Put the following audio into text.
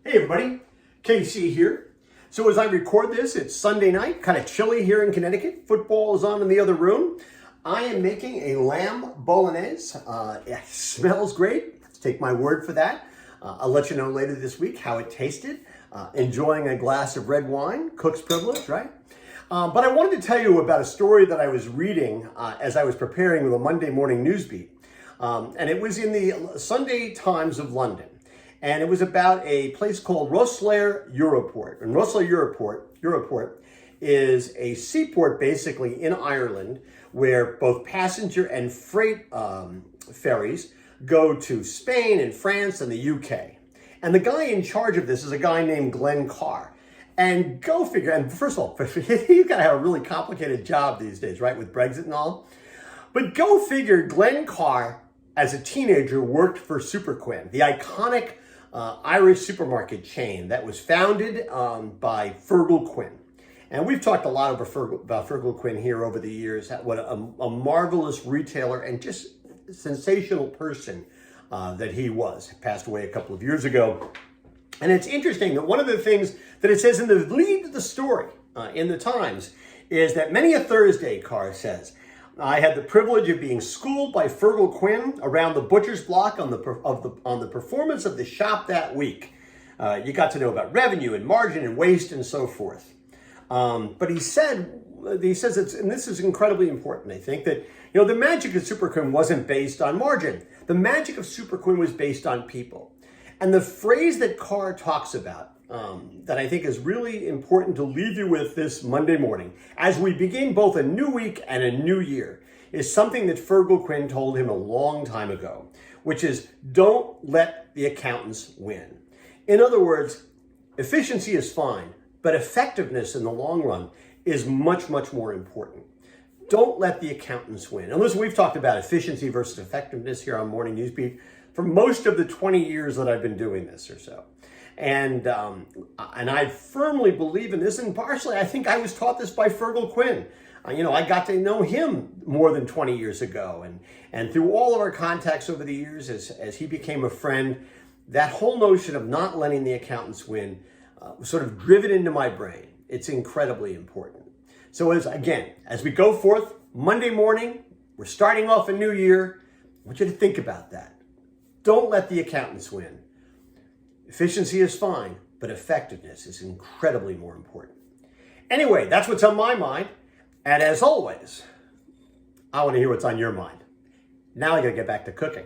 Hey everybody, KC here. So as I record this, it's Sunday night, kind of chilly here in Connecticut. Football is on in the other room. I am making a lamb bolognese. It smells great. Let's take my word for that. I'll let you know later this week how it tasted. Enjoying a glass of red wine, cook's privilege, right? But I wanted to tell you about a story that I was reading as I was preparing the Monday morning news beat. And it was in the Sunday Times of London. And it was about a place called Rosslare Europort. And Rosslare Europort is a seaport basically in Ireland where both passenger and freight ferries go to Spain and France and the UK. And the guy in charge of this is a guy named Glenn Carr. And go figure, and first of all, you've got to have a really complicated job these days, right, with Brexit and all. But go figure, Glenn Carr, as a teenager, worked for Super Quinn, the iconic Irish supermarket chain that was founded by Feargal Quinn. And we've talked a lot about Feargal Quinn here over the years. What a marvelous retailer and just sensational person that he was. Passed away a couple of years ago. And it's interesting that one of the things that it says in the lead of the story in the Times is that many a Thursday, Carr says, I had the privilege of being schooled by Feargal Quinn around the butcher's block on the performance of the shop that week. You got to know about revenue and margin and waste and so forth. But he says it's, and this is incredibly important, I think, that the magic of Super Quinn wasn't based on margin. The magic of Super Quinn was based on people. And the phrase that Carr talks about that I think is really important to leave you with this Monday morning, as we begin both a new week and a new year, is something that Feargal Quinn told him a long time ago, which is don't let the accountants win. In other words, efficiency is fine, but effectiveness in the long run is much, much more important. Don't let the accountants win. And listen, we've talked about efficiency versus effectiveness here on Morning Newsbeat for most of the 20 years that I've been doing this or so. And I firmly believe in this, and partially I think I was taught this by Feargal Quinn. I got to know him more than 20 years ago, and through all of our contacts over the years, as he became a friend, that whole notion of not letting the accountants win was sort of driven into my brain. It's incredibly important. So as we go forth Monday morning, we're starting off a new year. I want you to think about that. Don't let the accountants win. Efficiency is fine, but effectiveness is incredibly more important. Anyway, that's what's on my mind. And as always, I want to hear what's on your mind. Now I got to get back to cooking.